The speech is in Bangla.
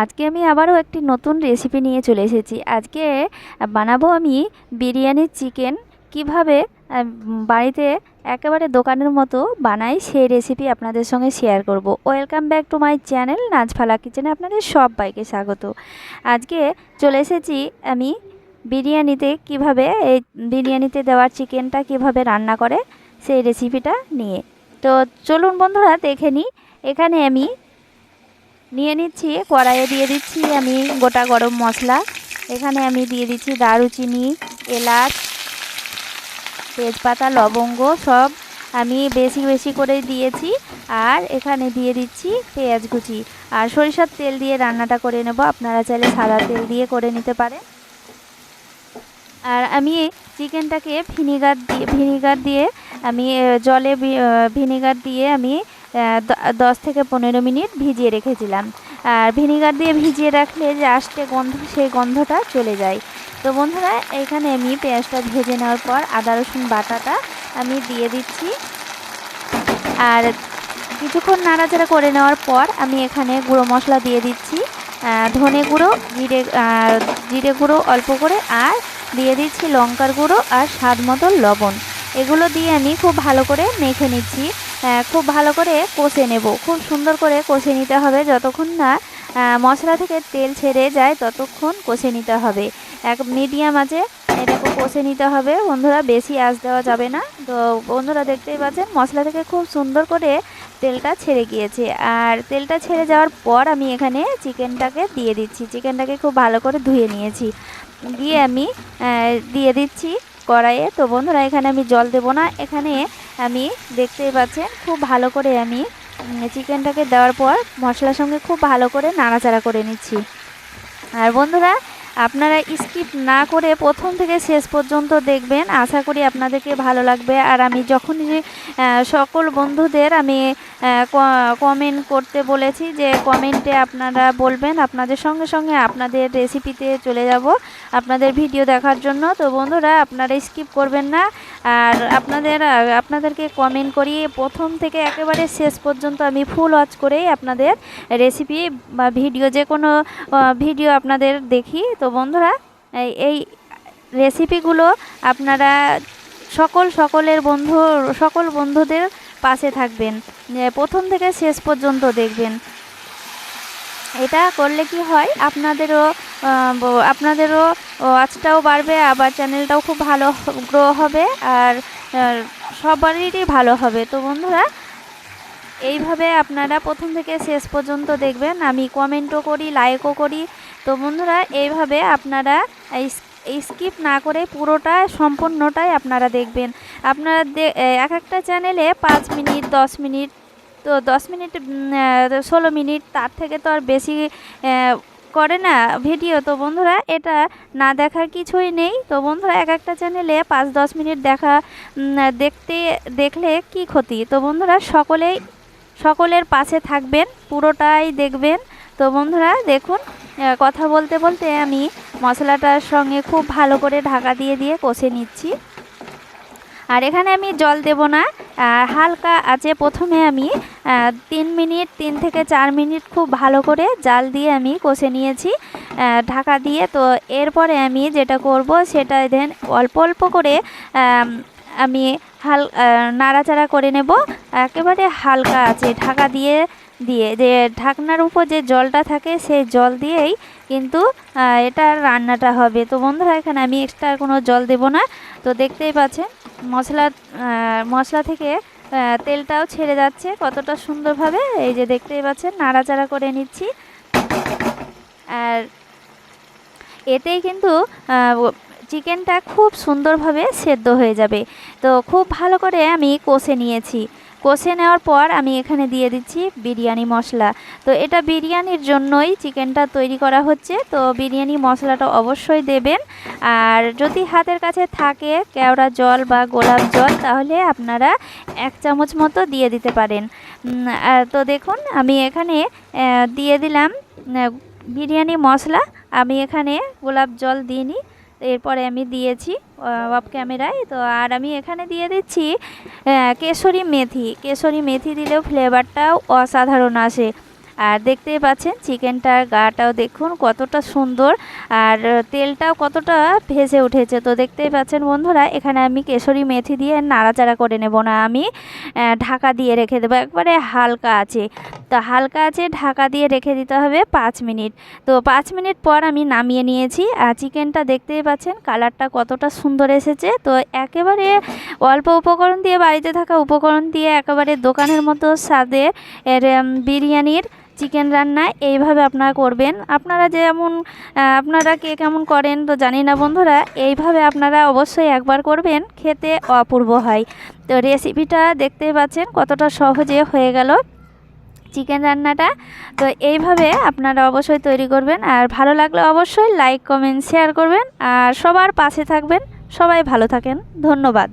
আজকে আমি আবারও একটি নতুন রেসিপি নিয়ে চলে এসেছি। আজকে বানাবো আমি বিরিয়ানি চিকেন কিভাবে বাড়িতে একেবারে দোকানের মতো বানাই সেই রেসিপি আপনাদের সঙ্গে শেয়ার করব। Welcome back to my channel Najfala কিচেনে আপনাদের সবাইকে স্বাগত। আজকে চলে এসেছি আমি বিরিয়ানিতে কিভাবে এই বিরিয়ানিতে দেওয়ার চিকেনটা কিভাবে রান্না করে সেই রেসিপিটা নিয়ে। তো চলুন বন্ধুরা দেখে নিই। এখানে আমি নিয়ে নিচ্ছি, কড়াইয়ে দিয়ে দিচ্ছি আমি গোটা গরম মশলা। এখানে আমি দিয়ে দিচ্ছি দারুচিনি, এলাচ, তেজপাতা, লবঙ্গ সব আমি বেশি বেশি করে দিয়েছি। আর এখানে দিয়ে দিচ্ছি পেঁয়াজ কুচি। আর সরিষার তেল দিয়ে রান্নাটা করে নেব, আপনারা চাইলে সাদা তেল দিয়ে করে নিতে পারেন। আর আমি চিকেনটাকে ভিনিগার দিয়ে আমি জলে ভিনিগার দিয়ে আমি 10 থেকে 15 মিনিট ভিজিয়ে রেখেছিলাম। আর ভিনিগার দিয়ে ভিজিয়ে রাখলে যে আষ্টে গন্ধ, সেই গন্ধটা চলে যায়। তো বন্ধুরা এখানে আমি পেঁয়াজটা ভেজে নেওয়ার পর আদা রসুন বাটাটা আমি দিয়ে দিচ্ছি। আর কিছুক্ষণ নাড়াচাড়া করে নেওয়ার পর আমি এখানে গুঁড়ো মশলা দিয়ে দিচ্ছি, ধনে গুঁড়ো, জিরে গুঁড়ো অল্প করে, আর দিয়ে দিচ্ছি লঙ্কার গুঁড়ো আর স্বাদ মতো লবণ। এগুলো দিয়ে আমি খুব ভালো করে মেখে নিচ্ছি। খুব ভালো করে কষে নেব, খুব সুন্দর করে কষে নিতে হবে। যতক্ষণ না মশলা থেকে তেল ছেড়ে যায় ততক্ষণ কষে নিতে হবে। এক মিডিয়াম আঁচে এটাকে কষে নিতে হবে বন্ধুরা, বেশি আঁচ দেওয়া যাবে না। তো বন্ধুরা দেখতেই পাচ্ছেন মশলা থেকে খুব সুন্দর করে তেলটা ছেড়ে গিয়েছে। আর তেলটা ছেড়ে যাওয়ার পর আমি এখানে চিকেনটাকে দিয়ে দিচ্ছি। চিকেনটাকে খুব ভালো করে ধুয়ে নিয়েছি, দিয়ে আমি দিয়ে দিচ্ছি কড়াইয়ে। তো বন্ধুরা এখানে আমি জল দেব না, এখানে আমি দেখতেই পাচ্ছেন খুব ভালো করে আমি চিকেনটাকে দেওয়ার পর মশলার সঙ্গে খুব ভালো করে নাড়াচাড়া করে নিচ্ছি। আর বন্ধুরা আপনারা স্কিপ না করে প্রথম থেকে শেষ পর্যন্ত দেখবেন, আশা করি আপনাদেরকে ভালো লাগবে। আর আমি যখনই সকল বন্ধুদের আমি কমেন্ট করতে বলেছি যে কমেন্টে আপনারা বলবেন, আপনাদের সঙ্গে সঙ্গে আপনাদের রেসিপিতে চলে যাব আপনাদের ভিডিও দেখার জন্য। তো বন্ধুরা আপনারা স্কিপ করবেন না। আর আপনাদেরকে কমেন্ট করিয়ে প্রথম থেকে একেবারে শেষ পর্যন্ত আমি ফুল ওয়াচ করেই আপনাদের রেসিপি বা ভিডিও, যে কোনো ভিডিও আপনাদের দেখি। তো বন্ধুরা এই রেসিপিগুলো আপনারা সকল বন্ধুদের পাশে থাকবেন, প্রথম থেকে শেষ পর্যন্ত দেখবেন। এটা করলে কি হয়, আপনাদেরও ওয়াচটাও বাড়বে, আবার চ্যানেলটাও খুব ভালো গ্রো হবে, আর সবারই ভালো হবে। তো বন্ধুরা এইভাবে আপনারা প্রথম থেকে শেষ পর্যন্ত দেখবেন, আমি কমেন্টও করি, লাইকও করি। তো বন্ধুরা এইভাবে আপনারা স্কিপ না করে পুরোটা সম্পূর্ণটাই আপনারা দেখবেন। আপনারা এক একটা চ্যানেলে 5 মিনিট 10 মিনিট, তো 10 মিনিট 16 মিনিট, তার থেকে তো আর বেশি করে না ভিডিও। তো বন্ধুরা এটা না দেখার কিছুই নেই। তো বন্ধুরা এক একটা চ্যানেলে 5-10 মিনিট দেখলে কি ক্ষতি। তো বন্ধুরা সকলের পাশে থাকবেন, পুরোটাই দেখবেন। তো বন্ধুরা দেখুন কথা বলতে বলতে আমি মশলাটার সঙ্গে খুব ভালো করে ঢাকা দিয়ে কষে নিচ্ছি। আর এখানে আমি জল দেব না, হালকা আছে প্রথমে আমি 3 থেকে 4 মিনিট খুব ভালো করে জাল দিয়ে আমি কষে নিয়েছি ঢাকা দিয়ে। তো এরপরে আমি যেটা করব সেটা দেন অল্প অল্প করে আমি নাড়াচাড়া করে নেব, একেবারে হালকা আছে ঢাকা দিয়ে যে ঢাকনার উপর যে জলটা থাকে সেই জল দিয়েই কিন্তু এটা রান্নাটা হবে। তো বন্ধুরা এখানে আমি এক্সট্রা কোনো জল দেব না। তো দেখতেই পাচ্ছেন মশলা থেকে তেলটাও ছেড়ে যাচ্ছে কতটা সুন্দরভাবে, এই যে দেখতেই পাচ্ছেন নাড়াচাড়া করে নিচ্ছি। আর এতেই কিন্তু চিকেনটা খুব সুন্দরভাবে সেদ্ধ হয়ে যাবে। তো খুব ভালো করে আমি কষে নিয়েছি। কষে নেওয়ার পর আমি এখানে দিয়ে দিচ্ছি বিরিয়ানি মশলা। তো এটা বিরিয়ানির জন্যই চিকেনটা তৈরি করা হচ্ছে, তো বিরিয়ানি মশলাটা অবশ্যই দেবেন। আর যদি হাতের কাছে থাকে কেওড়া জল বা গোলাপ জল, তাহলে আপনারা 1 চামচ মতো দিয়ে দিতে পারেন। তো দেখুন আমি এখানে দিয়ে দিলাম বিরিয়ানি মশলা। আমি এখানে গোলাপ জল দিইনি, এরপরে আমি দিয়েছি অফ ক্যামেরায়। তো আর আমি এখানে দিয়ে দিচ্ছি কেশরি মেথি দিলেও ফ্লেভারটাও অসাধারণ আসে। আর দেখতেই পাচ্ছেন চিকেনটার গাটাও দেখুন কতটা সুন্দর, আর তেলটাও কতটা ভেসে উঠেছে। তো দেখতেই পাচ্ছেন বন্ধুরা, এখানে আমি কেশরি মেথি দিয়ে নাড়াচাড়া করে নেব না, আমি ঢাকা দিয়ে রেখে দেবো একবারে হালকা আছে। তো হালকা আছে ঢাকা দিয়ে রেখে দিতে হবে 5 মিনিট। তো 5 মিনিট পর আমি নামিয়ে নিয়েছি, আর চিকেনটা দেখতেই পাচ্ছেন কালারটা কতটা সুন্দর এসেছে। তো একেবারে অল্প উপকরণ দিয়ে, বাড়িতে থাকা উপকরণ দিয়ে একেবারে দোকানের মতো স্বাদের বিরিয়ানির চিকেন রান্না এইভাবে আপনারা করবেন। আপনারা যেমন আপনারা কে কেমন করেন তো জানি না বন্ধুরা, এইভাবে আপনারা অবশ্যই একবার করবেন, খেতে অপূর্ব হয়। তো রেসিপিটা দেখতেই পাচ্ছেন কতটা সহজে হয়ে গেল চিকেন রান্নাটা। তো এইভাবে আপনারা অবশ্যই তৈরি করবেন, আর ভালো লাগলে অবশ্যই লাইক কমেন্ট শেয়ার করবেন, আর সবার পাশে থাকবেন। সবাই ভালো থাকেন, ধন্যবাদ।